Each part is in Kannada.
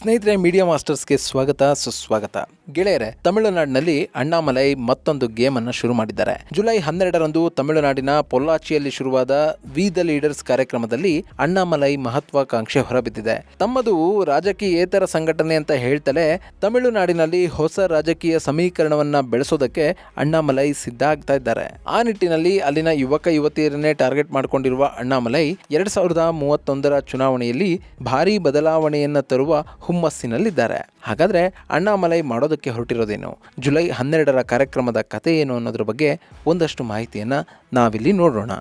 ಸ್ನೇಹಿತರೆ, ಮೀಡಿಯಾ ಮಾಸ್ಟರ್ಸ್ಗೆ ಸ್ವಾಗತ ಸುಸ್ವಾಗತ. ಗೆಳೆಯರೆ, ತಮಿಳುನಾಡಿನಲ್ಲಿ ಅಣ್ಣಾಮಲೈ ಮತ್ತೊಂದು ಗೇಮ್ ಅನ್ನು ಶುರು ಮಾಡಿದ್ದಾರೆ. ಜುಲೈ 12ರಂದು ತಮಿಳುನಾಡಿನ ಪೊಲ್ಲಾಚಿಯಲ್ಲಿ ಶುರುವಾದ ವಿ ದ ಲೀಡರ್ಸ್ ಕಾರ್ಯಕ್ರಮದಲ್ಲಿ ಅಣ್ಣಾಮಲೈ ಮಹತ್ವಾಕಾಂಕ್ಷೆ ಹೊರಬಿದ್ದಿದೆ. ತಮ್ಮದು ರಾಜಕೀಯೇತರ ಸಂಘಟನೆ ಅಂತ ಹೇಳ್ತಲೇ ತಮಿಳುನಾಡಿನಲ್ಲಿ ಹೊಸ ರಾಜಕೀಯ ಸಮೀಕರಣವನ್ನ ಬೆಳೆಸೋದಕ್ಕೆ ಅಣ್ಣಾಮಲೈ ಸಿದ್ಧ ಆಗ್ತಾ ಇದ್ದಾರೆ. ಆ ನಿಟ್ಟಿನಲ್ಲಿ ಅಲ್ಲಿನ ಯುವಕ ಯುವತಿಯರನ್ನೇ ಟಾರ್ಗೆಟ್ ಮಾಡಿಕೊಂಡಿರುವ ಅಣ್ಣಾಮಲೈ 2031ರ ಚುನಾವಣೆಯಲ್ಲಿ ಭಾರೀ ಬದಲಾವಣೆಯನ್ನ ತರುವ ಹುಮ್ಮಸ್ಸಿನಲ್ಲಿದ್ದಾರೆ. ಹಾಗಾದ್ರೆ ಅಣ್ಣಾಮಲೈ ಮಾಡೋದಕ್ಕೆ ಹೊರಟಿರೋದೇನು, ಜುಲೈ 12ರ ಕಾರ್ಯಕ್ರಮದ ಕಥೆ ಏನು ಅನ್ನೋದ್ರ ಬಗ್ಗೆ ಒಂದಷ್ಟು ಮಾಹಿತಿಯನ್ನ ನಾವಿಲ್ಲಿ ನೋಡೋಣ.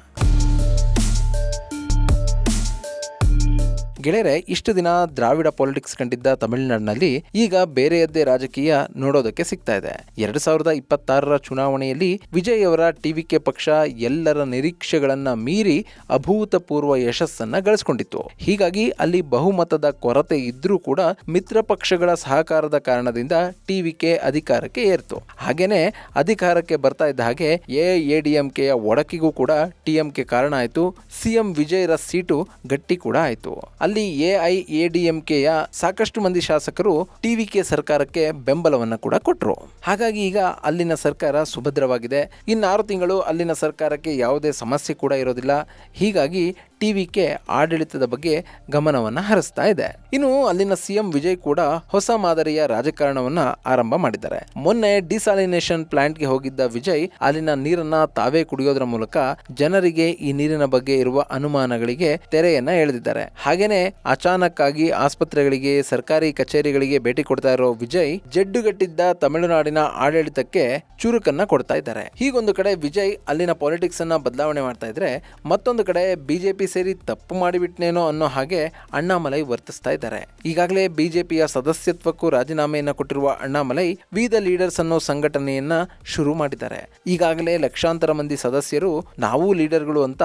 ಗೆಳೆಯರೆ, ಇಷ್ಟು ದಿನ ದ್ರಾವಿಡ ಪಾಲಿಟಿಕ್ಸ್ ಕಂಡಿದ್ದ ತಮಿಳುನಾಡಿನಲ್ಲಿ ಈಗ ಬೇರೆಯದ್ದೇ ರಾಜಕೀಯ ನೋಡೋದಕ್ಕೆ ಸಿಗ್ತಾ ಇದೆ. 2026ರ ಚುನಾವಣೆಯಲ್ಲಿ ವಿಜಯ್ ಅವರ ಟಿವಿಕೆ ಪಕ್ಷ ಎಲ್ಲರ ನಿರೀಕ್ಷೆಗಳನ್ನ ಮೀರಿ ಅಭೂತಪೂರ್ವ ಯಶಸ್ಸನ್ನ ಗಳಿಸಿಕೊಂಡಿತ್ತು. ಹೀಗಾಗಿ ಅಲ್ಲಿ ಬಹುಮತದ ಕೊರತೆ ಇದ್ರೂ ಕೂಡ ಮಿತ್ರ ಪಕ್ಷಗಳ ಸಹಕಾರದ ಕಾರಣದಿಂದ ಟಿವಿಕೆ ಅಧಿಕಾರಕ್ಕೆ ಏರ್ತು. ಹಾಗೇನೆ ಅಧಿಕಾರಕ್ಕೆ ಬರ್ತಾ ಇದ್ದ ಹಾಗೆ ಎಐಎಡಿಎಂಕೆಯ ಒಡಕಿಗೂ ಕೂಡ ಟಿಎಂಕೆ ಕಾರಣ ಆಯಿತು. ಸಿಎಂ ವಿಜಯ್ರ ಸೀಟು ಗಟ್ಟಿ ಕೂಡ ಆಯಿತು. ಅಲ್ಲಿ ಎಐಎಡಿಎಂಕೆಯ ಸಾಕಷ್ಟು ಮಂದಿ ಶಾಸಕರು ಟಿವಿಕೆ ಸರ್ಕಾರಕ್ಕೆ ಬೆಂಬಲವನ್ನು ಕೂಡ ಕೊಟ್ಟರು. ಹಾಗಾಗಿ ಈಗ ಅಲ್ಲಿನ ಸರ್ಕಾರ ಸುಭದ್ರವಾಗಿದೆ. ಇನ್ನು 6 ತಿಂಗಳು ಅಲ್ಲಿನ ಸರ್ಕಾರಕ್ಕೆ ಯಾವುದೇ ಸಮಸ್ಯೆ ಕೂಡ ಇರೋದಿಲ್ಲ. ಹೀಗಾಗಿ ಟಿವಿಕೆ ಆಡಳಿತದ ಬಗ್ಗೆ ಗಮನವನ್ನು ಹರಿಸ್ತಾ ಇದೆ. ಇನ್ನು ಅಲ್ಲಿನ ಸಿಎಂ ವಿಜಯ್ ಕೂಡ ಹೊಸ ಮಾದರಿಯ ರಾಜಕಾರಣವನ್ನ ಆರಂಭ ಮಾಡಿದ್ದಾರೆ. ಮೊನ್ನೆ ಡಿಸಾಲಿನೇಷನ್ ಪ್ಲಾಂಟ್ಗೆ ಹೋಗಿದ್ದ ವಿಜಯ್ ಅಲ್ಲಿನ ನೀರನ್ನ ತಾವೇ ಕುಡಿಯೋದ್ರ ಮೂಲಕ ಜನರಿಗೆ ಈ ನೀರಿನ ಬಗ್ಗೆ ಇರುವ ಅನುಮಾನಗಳಿಗೆ ತೆರೆಯನ್ನ ಎಳೆದಿದ್ದಾರೆ. ಹಾಗೇನೆ ಅಚಾನಕ್ ಆಗಿ ಆಸ್ಪತ್ರೆಗಳಿಗೆ, ಸರ್ಕಾರಿ ಕಚೇರಿಗಳಿಗೆ ಭೇಟಿ ಕೊಡ್ತಾ ಇರೋ ವಿಜಯ್ ಜಡ್ಡುಗಟ್ಟಿದ್ದ ತಮಿಳುನಾಡಿನ ಆಡಳಿತಕ್ಕೆ ಚುರುಕನ್ನ ಕೊಡ್ತಾ ಇದ್ದಾರೆ. ಹೀಗೊಂದು ಕಡೆ ವಿಜಯ್ ಅಲ್ಲಿನ ಪಾಲಿಟಿಕ್ಸ್ ಅನ್ನ ಬದಲಾವಣೆ ಮಾಡ್ತಾ ಇದ್ರೆ, ಮತ್ತೊಂದು ಕಡೆ ಬಿಜೆಪಿ ಸೇರಿ ತಪ್ಪು ಮಾಡಿಬಿಟ್ನೇನೋ ಅನ್ನೋ ಹಾಗೆ ಅಣ್ಣಾಮಲೈ ವರ್ತಿಸ್ತಾ ಇದ್ದಾರೆ. ಈಗಾಗಲೇ ಬಿಜೆಪಿಯ ಸದಸ್ಯತ್ವಕ್ಕೂ ರಾಜೀನಾಮೆಯನ್ನ ಕೊಟ್ಟಿರುವ ಅಣ್ಣಾಮಲೈ ವಿ ದ ಲೀಡರ್ಸ್ ಅನ್ನೋ ಸಂಘಟನೆಯನ್ನ ಶುರು ಮಾಡಿದ್ದಾರೆ. ಈಗಾಗಲೇ ಲಕ್ಷಾಂತರ ಮಂದಿ ಸದಸ್ಯರು ನಾವು ಲೀಡರ್ಗಳು ಅಂತ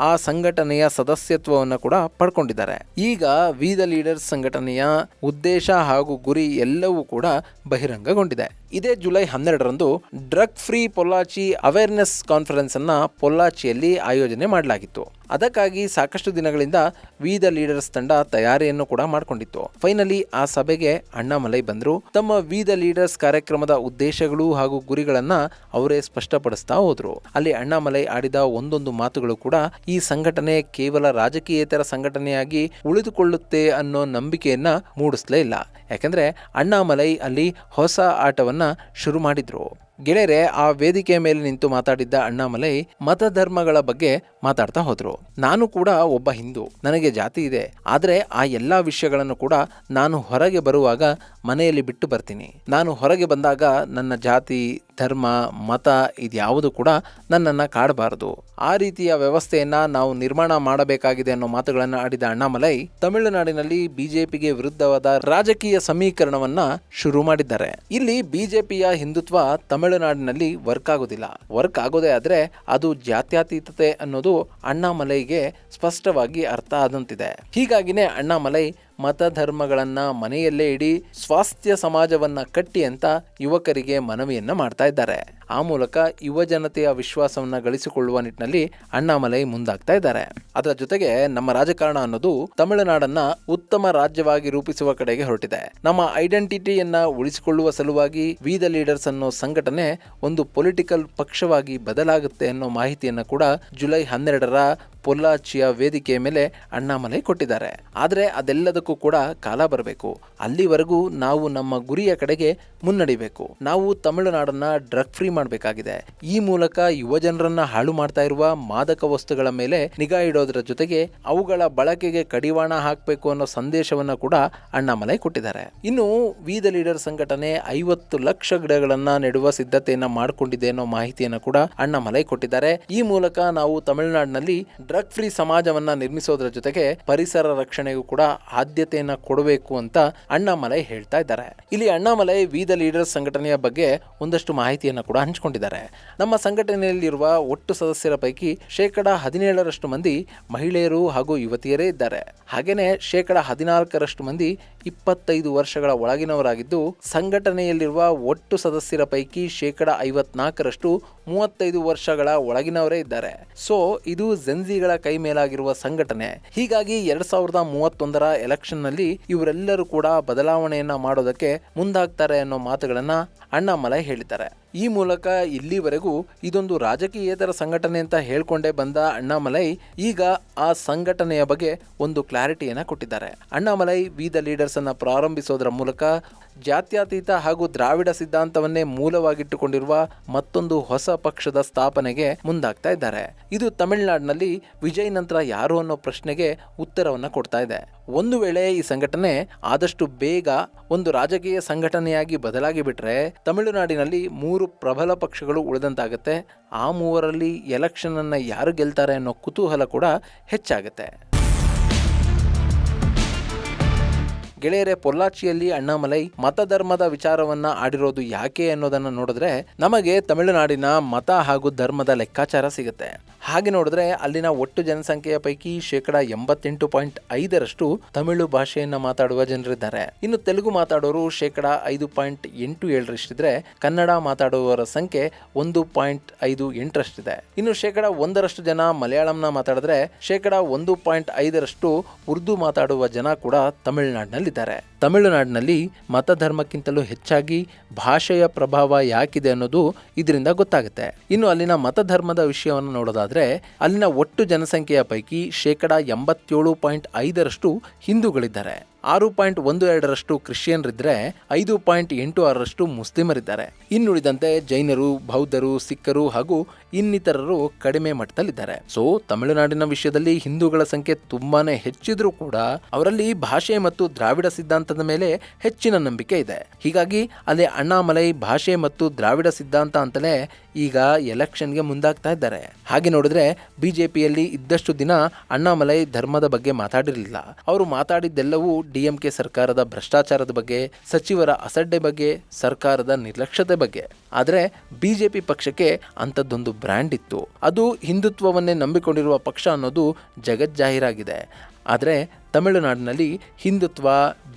ಆ ಸಂಘಟನೆಯ ಸದಸ್ಯತ್ವವನ್ನು ಕೂಡ ಪಡ್ಕೊಂಡಿದ್ದಾರೆ. ಈಗ ವಿ ದ ಲೀಡರ್ಸ್ ಸಂಘಟನೆಯ ಉದ್ದೇಶ ಹಾಗೂ ಗುರಿ ಎಲ್ಲವೂ ಕೂಡ ಬಹಿರಂಗಗೊಂಡಿದೆ. ಇದೇ ಜುಲೈ 12ರಂದು drug free Pollachi awareness conference ಅನ್ನ ಪೊಲ್ಲಾಚಿಯಲ್ಲಿ ಆಯೋಜನೆ ಮಾಡಲಾಗಿತ್ತು. ಅದಕ್ಕಾಗಿ ಸಾಕಷ್ಟು ದಿನಗಳಿಂದ ವಿ ದ ಲೀಡರ್ಸ್ ತಂಡ ತಯಾರಿಯನ್ನು ಕೂಡ ಮಾಡಿಕೊಂಡಿತ್ತು. ಫೈನಲಿ ಆ ಸಭೆಗೆ ಅಣ್ಣಾಮಲೈ ಬಂದ್ರು. ತಮ್ಮ ವಿ ದ ಲೀಡರ್ಸ್ ಕಾರ್ಯಕ್ರಮದ ಉದ್ದೇಶಗಳು ಹಾಗೂ ಗುರಿಗಳನ್ನ ಅವರೇ ಸ್ಪಷ್ಟಪಡಿಸ್ತಾ ಹೋದ್ರು. ಅಲ್ಲಿ ಅಣ್ಣಾಮಲೈ ಆಡಿದ ಒಂದೊಂದು ಮಾತುಗಳು ಕೂಡ ಈ ಸಂಘಟನೆ ಕೇವಲ ರಾಜಕೀಯೇತರ ಸಂಘಟನೆಯಾಗಿ ಉಳಿದುಕೊಳ್ಳುತ್ತೆ ಅನ್ನೋ ನಂಬಿಕೆಯನ್ನ ಮೂಡಿಸ್ಲೇ ಇಲ್ಲ. ಯಾಕಂದ್ರೆ ಅಣ್ಣಾಮಲೈ ಅಲ್ಲಿ ಹೊಸ ಆಟವನ್ನ ಶುರು ಮಾಡಿದ್ರು. ಗೆಳೆಯರೆ, ಆ ವೇದಿಕೆಯ ಮೇಲೆ ನಿಂತು ಮಾತಾಡಿದ್ದ ಅಣ್ಣಾಮಲೈ ಮತಧರ್ಮಗಳ ಬಗ್ಗೆ ಮಾತಾಡ್ತಾ ಹೋದ್ರು. ನಾನು ಕೂಡ ಒಬ್ಬ ಹಿಂದೂ, ನನಗೆ ಜಾತಿ ಇದೆ. ಆದರೆ ಆ ಎಲ್ಲಾ ವಿಷಯಗಳನ್ನು ಕೂಡ ನಾನು ಹೊರಗೆ ಬರುವಾಗ ಮನೆಯಲ್ಲಿ ಬಿಟ್ಟು ಬರ್ತೀನಿ. ನಾನು ಹೊರಗೆ ಬಂದಾಗ ನನ್ನ ಜಾತಿ, ಧರ್ಮ, ಮತ ಇದ್ಯಾವುದು ಕೂಡ ನನ್ನನ್ನು ಕಾಡಬಾರದು. ಆ ರೀತಿಯ ವ್ಯವಸ್ಥೆಯನ್ನ ನಾವು ನಿರ್ಮಾಣ ಮಾಡಬೇಕಾಗಿದೆ ಅನ್ನೋ ಮಾತುಗಳನ್ನು ಆಡಿದ ಅಣ್ಣಾಮಲೈ ತಮಿಳುನಾಡಿನಲ್ಲಿ ಬಿಜೆಪಿಗೆ ವಿರುದ್ಧವಾದ ರಾಜಕೀಯ ಸಮೀಕರಣವನ್ನ ಶುರು ಮಾಡಿದ್ದಾರೆ. ಇಲ್ಲಿ ಬಿಜೆಪಿಯ ಹಿಂದುತ್ವ ತಮಿಳುನಾಡಿನಲ್ಲಿ ವರ್ಕ್ ಆಗೋದೇ ಆದ್ರೆ ಅದು ಜಾತ್ಯತೀತತೆ ಅನ್ನೋದು ಅಣ್ಣಾಮಲೈಗೆ ಸ್ಪಷ್ಟವಾಗಿ ಅರ್ಥ ಆದಂತಿದೆ. ಹೀಗಾಗಿನೇ ಅಣ್ಣಾಮಲೈ ಮತಧರ್ಮಗಳನ್ನ ಮನೆಯಲ್ಲೇ ಇಡಿ, ಸ್ವಾಸ್ಥ್ಯ ಸಮಾಜವನ್ನ ಕಟ್ಟಿ ಅಂತ ಯುವಕರಿಗೆ ಮನವಿಯನ್ನ ಮಾಡ್ತಾ ಇದ್ದಾರೆ. ಆ ಮೂಲಕ ಯುವ ಜನತೆಯ ವಿಶ್ವಾಸವನ್ನ ಗಳಿಸಿಕೊಳ್ಳುವ ನಿಟ್ಟಿನಲ್ಲಿ ಅಣ್ಣಾಮಲೈ ಮುಂದಾಗ್ತಾ ಇದ್ದಾರೆ. ಅದರ ಜೊತೆಗೆ ನಮ್ಮ ರಾಜಕಾರಣ ಅನ್ನೋದು ತಮಿಳುನಾಡನ್ನ ಉತ್ತಮ ರಾಜ್ಯವಾಗಿ ರೂಪಿಸುವ ಕಡೆಗೆ ಹೊರಟಿದೆ. ನಮ್ಮ ಐಡೆಂಟಿಟಿಯನ್ನ ಉಳಿಸಿಕೊಳ್ಳುವ ಸಲುವಾಗಿ ವಿ ದ ಲೀಡರ್ಸ್ ಅನ್ನೋ ಸಂಘಟನೆ ಒಂದು ಪೊಲಿಟಿಕಲ್ ಪಕ್ಷವಾಗಿ ಬದಲಾಗುತ್ತೆ ಅನ್ನೋ ಮಾಹಿತಿಯನ್ನ ಕೂಡ ಜುಲೈ 12ರ ಪೊಲ್ಲಾಚಿಯ ವೇದಿಕೆಯ ಮೇಲೆ ಅಣ್ಣಾಮಲೈ ಕೊಟ್ಟಿದ್ದಾರೆ. ಆದರೆ ಅದೆಲ್ಲದಕ್ಕೂ ಕೂಡ ಕಾಲ ಬರಬೇಕು. ಅಲ್ಲಿವರೆಗೂ ನಾವು ನಮ್ಮ ಗುರಿಯ ಕಡೆಗೆ ಮುನ್ನಡಿಬೇಕು. ನಾವು ತಮಿಳುನಾಡನ್ನ ಡ್ರಗ್ ಫ್ರೀ ಮಾಡಬೇಕಾಗಿದೆ. ಈ ಮೂಲಕ ಯುವ ಜನರನ್ನ ಹಾಳು ಮಾಡ್ತಾ ಇರುವ ಮಾದಕ ವಸ್ತುಗಳ ಮೇಲೆ ನಿಗಾ ಇಡೋದ್ರ ಜೊತೆಗೆ ಅವುಗಳ ಬಳಕೆಗೆ ಕಡಿವಾಣ ಹಾಕಬೇಕು ಅನ್ನೋ ಸಂದೇಶವನ್ನ ಕೂಡ ಅಣ್ಣಾಮಲೈ ಕೊಟ್ಟಿದ್ದಾರೆ. ಇನ್ನು ವಿ ದ ಲೀಡರ್ ಸಂಘಟನೆ 50 ಲಕ್ಷ ಗಿಡಗಳನ್ನ ನೆಡುವ ಸಿದ್ಧತೆಯನ್ನ ಮಾಡಿಕೊಂಡಿದೆ ಅನ್ನೋ ಮಾಹಿತಿಯನ್ನ ಕೂಡ ಅಣ್ಣಾಮಲೈ ಕೊಟ್ಟಿದ್ದಾರೆ. ಈ ಮೂಲಕ ನಾವು ತಮಿಳುನಾಡಿನಲ್ಲಿ ಡ್ರಗ್ ಫ್ರೀ ಸಮಾಜವನ್ನ ನಿರ್ಮಿಸೋದ್ರ ಜೊತೆಗೆ ಪರಿಸರ ರಕ್ಷಣೆಗೂ ಕೂಡ ಆದ್ಯತೆಯನ್ನ ಕೊಡಬೇಕು ಅಂತ ಅಣ್ಣಾಮಲೈ ಹೇಳ್ತಾ ಇದ್ದಾರೆ. ಇಲ್ಲಿ ಅಣ್ಣಾಮಲೈ ವಿ ದ ಲೀಡರ್ಸ್ ಸಂಘಟನೆಯ ಬಗ್ಗೆ ಒಂದಷ್ಟು ಮಾಹಿತಿಯನ್ನ ಕೂಡ ಹಂಚಿಕೊಂಡಿದ್ದಾರೆ. ನಮ್ಮ ಸಂಘಟನೆಯಲ್ಲಿರುವ ಒಟ್ಟು ಸದಸ್ಯರ ಪೈಕಿ 17% ಮಂದಿ ಮಹಿಳೆಯರು ಹಾಗೂ ಯುವತಿಯರೇ ಇದ್ದಾರೆ. ಹಾಗೇನೆ 14% ಮಂದಿ 25 ವರ್ಷಗಳ ಒಳಗಿನವರಾಗಿದ್ದು, ಸಂಘಟನೆಯಲ್ಲಿರುವ ಒಟ್ಟು ಸದಸ್ಯರ ಪೈಕಿ 54% 35 ವರ್ಷಗಳ ಒಳಗಿನವರೇ ಇದ್ದಾರೆ. ಸೊ ಇದು ಜೆನ್ಜಿಗಳ ಕೈ ಮೇಲಾಗಿರುವ ಸಂಘಟನೆ. ಹೀಗಾಗಿ 2031ರ ಎಲೆಕ್ಷನ್ ನಲ್ಲಿ ಇವರೆಲ್ಲರೂ ಕೂಡ ಬದಲಾವಣೆಯನ್ನ ಮಾಡೋದಕ್ಕೆ ಮುಂದಾಗ್ತಾರೆ ಅನ್ನೋ ಮಾತುಗಳನ್ನ ಅಣ್ಣಾಮಲೈ ಹೇಳಿದ್ದಾರೆ. ಈ ಮೂಲಕ ಇಲ್ಲಿವರೆಗೂ ಇದೊಂದು ರಾಜಕೀಯೇತರ ಸಂಘಟನೆ ಅಂತ ಹೇಳ್ಕೊಂಡೇ ಬಂದ ಅಣ್ಣಾಮಲೈ ಈಗ ಆ ಸಂಘಟನೆಯ ಬಗ್ಗೆ ಒಂದು ಕ್ಲಾರಿಟಿಯನ್ನ ಕೊಟ್ಟಿದ್ದಾರೆ. ಅಣ್ಣಾಮಲೈ ವಿ ದ ಲೀಡರ್ಸ್ ಅನ್ನ ಪ್ರಾರಂಭಿಸೋದರ ಮೂಲಕ ಜಾತ್ಯತೀತ ಹಾಗೂ ದ್ರಾವಿಡ ಸಿದ್ಧಾಂತವನ್ನೇ ಮೂಲವಾಗಿಟ್ಟುಕೊಂಡಿರುವ ಮತ್ತೊಂದು ಹೊಸ ಪಕ್ಷದ ಸ್ಥಾಪನೆಗೆ ಮುಂದಾಗ್ತಾ ಇದ್ದಾರೆ. ಇದು ತಮಿಳುನಾಡಿನಲ್ಲಿ ವಿಜಯ್ ನಂತರ ಯಾರು ಅನ್ನೋ ಪ್ರಶ್ನೆಗೆ ಉತ್ತರವನ್ನ ಕೊಡ್ತಾ ಇದೆ. ಒಂದು ವೇಳೆ ಈ ಸಂಘಟನೆ ಆದಷ್ಟು ಬೇಗ ಒಂದು ರಾಜಕೀಯ ಸಂಘಟನೆಯಾಗಿ ಬದಲಾಗಿ ಬಿಟ್ರೆ ತಮಿಳುನಾಡಿನಲ್ಲಿ 3 ಪ್ರಬಲ ಪಕ್ಷಗಳು ಉಳಿದಂತಾಗುತ್ತೆ. ಆ 3ರಲ್ಲಿ ಎಲೆಕ್ಷನ್ ಅನ್ನ ಯಾರು ಗೆಲ್ತಾರೆ ಅನ್ನೋ ಕುತೂಹಲ ಕೂಡ ಹೆಚ್ಚಾಗುತ್ತೆ. ಗೆಳೆಯರೆ, ಪೊಲ್ಲಾಚಿಯಲ್ಲಿ ಅಣ್ಣಾಮಲೈ ಮತಧರ್ಮದ ವಿಚಾರವನ್ನ ಆಡಿರೋದು ಯಾಕೆ ಅನ್ನೋದನ್ನ ನೋಡಿದ್ರೆ ನಮಗೆ ತಮಿಳುನಾಡಿನ ಮತ ಹಾಗೂ ಧರ್ಮದ ಲೆಕ್ಕಾಚಾರ ಸಿಗುತ್ತೆ. ಹಾಗೆ ನೋಡಿದ್ರೆ ಅಲ್ಲಿನ ಒಟ್ಟು ಜನಸಂಖ್ಯೆಯ ಪೈಕಿ 88.5% ತಮಿಳು ಭಾಷೆಯನ್ನ ಮಾತಾಡುವ ಜನರಿದ್ದಾರೆ. ಇನ್ನು ತೆಲುಗು ಮಾತಾಡೋರು 5.87%, ಕನ್ನಡ ಮಾತಾಡುವವರ ಸಂಖ್ಯೆ 1.58%. ಇನ್ನು 1% ಜನ ಮಲಯಾಳಂನ ಮಾತಾಡಿದ್ರೆ 1.5% ಉರ್ದು ಮಾತಾಡುವ ಜನ ಕೂಡ ತಮಿಳುನಾಡಿನಲ್ಲಿದ್ದಾರೆ. ತಮಿಳುನಾಡಿನಲ್ಲಿ ಮತಧರ್ಮಕ್ಕಿಂತಲೂ ಹೆಚ್ಚಾಗಿ ಭಾಷೆಯ ಪ್ರಭಾವ ಯಾಕಿದೆ ಅನ್ನೋದು ಇದರಿಂದ ಗೊತ್ತಾಗುತ್ತೆ. ಇನ್ನು ಅಲ್ಲಿನ ಮತಧರ್ಮದ ವಿಷಯವನ್ನು ನೋಡೋದಾದ್ರೆ ಅಲ್ಲಿನ ಒಟ್ಟು ಜನಸಂಖ್ಯೆಯ ಪೈಕಿ 87.5% ಹಿಂದೂಗಳಿದ್ದಾರೆ, 6.12% ಕ್ರಿಶ್ಚಿಯನ್ರಿದ್ರೆ 5.86% ಮುಸ್ಲಿಮರಿದ್ದಾರೆ. ಇನ್ನುಳಿದಂತೆ ಜೈನರು, ಬೌದ್ಧರು, ಸಿಖ್ಖರು ಹಾಗೂ ಇನ್ನಿತರರು ಕಡಿಮೆ ಮಟ್ಟದಲ್ಲಿದ್ದಾರೆ. ಸೊ ತಮಿಳುನಾಡಿನ ವಿಷಯದಲ್ಲಿ ಹಿಂದೂಗಳ ಸಂಖ್ಯೆ ತುಂಬಾನೇ ಹೆಚ್ಚಿದ್ರೂ ಕೂಡ ಅವರಲ್ಲಿ ಭಾಷೆ ಮತ್ತು ದ್ರಾವಿಡ ಸಿದ್ಧಾಂತದ ಮೇಲೆ ಹೆಚ್ಚಿನ ನಂಬಿಕೆ ಇದೆ. ಹೀಗಾಗಿ ಅಲ್ಲಿ ಅಣ್ಣಾಮಲೈ ಭಾಷೆ ಮತ್ತು ದ್ರಾವಿಡ ಸಿದ್ಧಾಂತ ಅಂತಲೇ ಈಗ ಎಲೆಕ್ಷನ್ಗೆ ಮುಂದಾಗ್ತಾ ಇದ್ದಾರೆ. ಹಾಗೆ ನೋಡಿದ್ರೆ ಬಿಜೆಪಿಯಲ್ಲಿ ಇದ್ದಷ್ಟು ದಿನ ಅಣ್ಣಾಮಲೈ ಧರ್ಮದ ಬಗ್ಗೆ ಮಾತಾಡಿರಲಿಲ್ಲ. ಅವರು ಮಾತಾಡಿದ್ದೆಲ್ಲವೂ DMK ಸರ್ಕಾರದ ಭ್ರಷ್ಟಾಚಾರದ ಬಗ್ಗೆ, ಸಚಿವರ ಅಸಡ್ಡೆ ಬಗ್ಗೆ, ಸರ್ಕಾರದ ನಿರ್ಲಕ್ಷ್ಯತೆ ಬಗ್ಗೆ. ಆದರೆ ಬಿಜೆಪಿ ಪಕ್ಷಕ್ಕೆ ಅಂಥದ್ದೊಂದು ಬ್ರ್ಯಾಂಡ್ ಇತ್ತು. ಅದು ಹಿಂದುತ್ವವನ್ನೇ ನಂಬಿಕೊಂಡಿರುವ ಪಕ್ಷ ಅನ್ನೋದು ಜಗಜ್ಜಾಹೀರಾಗಿದೆ. ಆದರೆ ತಮಿಳುನಾಡಿನಲ್ಲಿ ಹಿಂದುತ್ವ,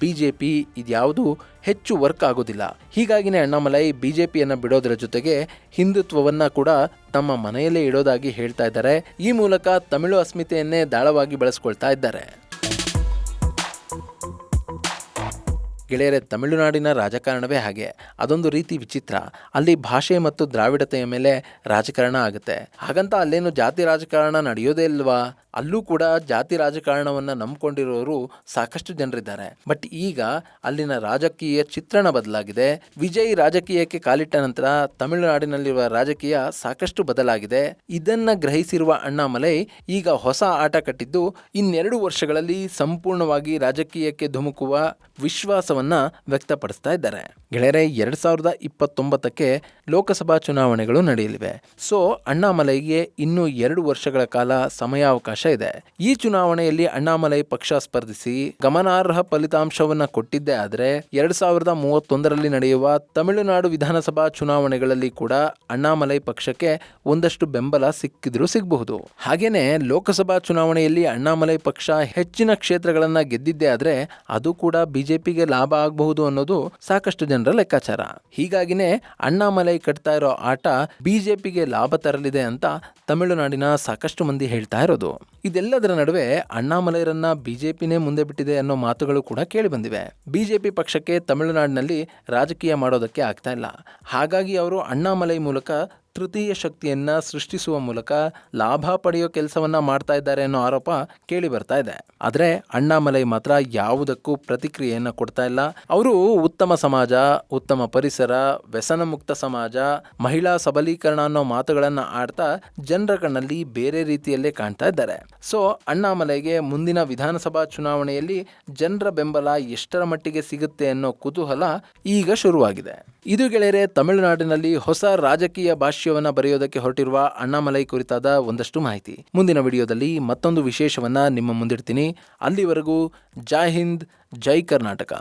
ಬಿಜೆಪಿ ಇದ್ಯಾವುದು ಹೆಚ್ಚು ವರ್ಕ್ ಆಗೋದಿಲ್ಲ. ಹೀಗಾಗಿನೇ ಅಣ್ಣಾಮಲೈ ಬಿಜೆಪಿಯನ್ನು ಬಿಡೋದರ ಜೊತೆಗೆ ಹಿಂದುತ್ವವನ್ನ ಕೂಡ ತಮ್ಮ ಮನೆಯಲ್ಲೇ ಇಡೋದಾಗಿ ಹೇಳ್ತಾ ಇದ್ದಾರೆ. ಈ ಮೂಲಕ ತಮಿಳು ಅಸ್ಮಿತೆಯನ್ನೇ ದಾಳವಾಗಿ ಬಳಸ್ಕೊಳ್ತಾ ಇದ್ದಾರೆ. ಗೆಳೆಯರೆ, ತಮಿಳುನಾಡಿನ ರಾಜಕಾರಣವೇ ಹಾಗೆ. ಅದೊಂದು ರೀತಿ ವಿಚಿತ್ರ. ಅಲ್ಲಿ ಭಾಷೆ ಮತ್ತು ದ್ರಾವಿಡತೆಯ ಮೇಲೆ ರಾಜಕಾರಣ ಆಗುತ್ತೆ. ಹಾಗಂತ ಅಲ್ಲೇನು ಜಾತಿ ರಾಜಕಾರಣ ನಡೆಯೋದೇ ಇಲ್ವಾ? ಅಲ್ಲೂ ಕೂಡ ಜಾತಿ ರಾಜಕಾರಣವನ್ನು ನಂಬಿಕೊಂಡಿರೋರು ಸಾಕಷ್ಟು ಜನರಿದ್ದಾರೆ. ಬಟ್ ಈಗ ಅಲ್ಲಿನ ರಾಜಕೀಯ ಚಿತ್ರಣ ಬದಲಾಗಿದೆ. ವಿಜಯ್ ರಾಜಕೀಯಕ್ಕೆ ಕಾಲಿಟ್ಟ ನಂತರ ತಮಿಳುನಾಡಿನಲ್ಲಿರುವ ರಾಜಕೀಯ ಸಾಕಷ್ಟು ಬದಲಾಗಿದೆ. ಇದನ್ನ ಗ್ರಹಿಸಿರುವ ಅಣ್ಣಾಮಲೈ ಈಗ ಹೊಸ ಆಟ ಕಟ್ಟಿದ್ದು 2 ವರ್ಷಗಳಲ್ಲಿ ಸಂಪೂರ್ಣವಾಗಿ ರಾಜಕೀಯಕ್ಕೆ ಧುಮುಕುವ ವಿಶ್ವಾಸವನ್ನ ವ್ಯಕ್ತಪಡಿಸ್ತಾ ಇದ್ದಾರೆ. ಗೆಳೆಯರೆ, 2029ಕ್ಕೆ ಲೋಕಸಭಾ ಚುನಾವಣೆಗಳು ನಡೆಯಲಿವೆ. ಸೊ ಅಣ್ಣಾಮಲೈಗೆ ಇನ್ನೂ 2 ವರ್ಷಗಳ ಕಾಲ ಸಮಯಾವಕಾಶ ಇದೆ. ಈ ಚುನಾವಣೆಯಲ್ಲಿ ಅಣ್ಣಾಮಲೈ ಪಕ್ಷ ಸ್ಪರ್ಧಿಸಿ ಗಮನಾರ್ಹ ಫಲಿತಾಂಶವನ್ನ ಕೊಟ್ಟಿದ್ದೇ ಆದರೆ 2031ರಲ್ಲಿ ನಡೆಯುವ ತಮಿಳುನಾಡು ವಿಧಾನಸಭಾ ಚುನಾವಣೆಗಳಲ್ಲಿ ಕೂಡ ಅಣ್ಣಾಮಲೈ ಪಕ್ಷಕ್ಕೆ ಒಂದಷ್ಟು ಬೆಂಬಲ ಸಿಕ್ಕಿದ್ರೂ ಸಿಗಬಹುದು. ಹಾಗೇನೆ ಲೋಕಸಭಾ ಚುನಾವಣೆಯಲ್ಲಿ ಅಣ್ಣಾಮಲೈ ಪಕ್ಷ ಹೆಚ್ಚಿನ ಕ್ಷೇತ್ರಗಳನ್ನ ಗೆದ್ದಿದ್ದೇ ಆದ್ರೆ ಅದು ಕೂಡ ಬಿಜೆಪಿಗೆ ಲಾಭ ಆಗಬಹುದು ಅನ್ನೋದು ಸಾಕಷ್ಟು ಜನರ ಲೆಕ್ಕಾಚಾರ. ಹೀಗಾಗಿನೇ ಅಣ್ಣಾಮಲೈ ಕಟ್ತಾ ಇರೋ ಆಟ ಬಿಜೆಪಿಗೆ ಲಾಭ ತರಲಿದೆ ಅಂತ ತಮಿಳುನಾಡಿನ ಸಾಕಷ್ಟು ಮಂದಿ ಹೇಳ್ತಾ ಇರೋದು. ಇದೆಲ್ಲದರ ನಡುವೆ ಅಣ್ಣಾಮಲೈರನ್ನ ಬಿಜೆಪಿನೇ ಮುಂದೆ ಬಿಟ್ಟಿದೆ ಅನ್ನೋ ಮಾತುಗಳು ಕೂಡ ಕೇಳಿ ಬಂದಿವೆ. ಬಿಜೆಪಿ ಪಕ್ಷಕ್ಕೆ ತಮಿಳುನಾಡಿನಲ್ಲಿ ರಾಜಕೀಯ ಮಾಡೋದಕ್ಕೆ ಆಗ್ತಾ ಇಲ್ಲ. ಹಾಗಾಗಿ ಅವರು ಅಣ್ಣಾಮಲೈ ಮೂಲಕ ತೃತೀಯ ಶಕ್ತಿಯನ್ನ ಸೃಷ್ಟಿಸುವ ಮೂಲಕ ಲಾಭ ಪಡೆಯೋ ಕೆಲಸವನ್ನ ಮಾಡ್ತಾ ಇದ್ದಾರೆ ಅನ್ನೋ ಆರೋಪ ಕೇಳಿ ಬರ್ತಾ ಇದೆ. ಆದ್ರೆ ಅಣ್ಣಾಮಲೈ ಮಾತ್ರ ಯಾವುದಕ್ಕೂ ಪ್ರತಿಕ್ರಿಯೆಯನ್ನ ಕೊಡ್ತಾ ಇಲ್ಲ. ಅವರು ಉತ್ತಮ ಸಮಾಜ, ಉತ್ತಮ ಪರಿಸರ, ವ್ಯಸನ ಮುಕ್ತ ಸಮಾಜ, ಮಹಿಳಾ ಸಬಲೀಕರಣ ಅನ್ನೋ ಮಾತುಗಳನ್ನ ಆಡ್ತಾ ಜನರ ಕಣ್ಣಲ್ಲಿ ಬೇರೆ ರೀತಿಯಲ್ಲೇ ಕಾಣ್ತಾ ಇದ್ದಾರೆ. ಸೊ ಅಣ್ಣಾಮಲೈಗೆ ಮುಂದಿನ ವಿಧಾನಸಭಾ ಚುನಾವಣೆಯಲ್ಲಿ ಜನರ ಬೆಂಬಲ ಎಷ್ಟರ ಮಟ್ಟಿಗೆ ಸಿಗುತ್ತೆ ಅನ್ನೋ ಕುತೂಹಲ ಈಗ ಶುರುವಾಗಿದೆ. ಇದು ಗೆಳೆಯರೆ, ತಮಿಳುನಾಡಿನಲ್ಲಿ ಹೊಸ ರಾಜಕೀಯ ಭಾಷ್ಯವನ್ನ ಬರೆಯೋದಕ್ಕೆ ಹೊರಟಿರುವ ಅಣ್ಣಾಮಲೈ ಕುರಿತಾದ ಒಂದಷ್ಟು ಮಾಹಿತಿ. ಮುಂದಿನ ವಿಡಿಯೋದಲ್ಲಿ ಮತ್ತೊಂದು ವಿಶೇಷವನ್ನ ನಿಮ್ಮ ಮುಂದಿಡ್ತೀನಿ. ಅಲ್ಲಿವರೆಗೂ ಜೈ ಹಿಂದ್, ಜೈ ಕರ್ನಾಟಕ.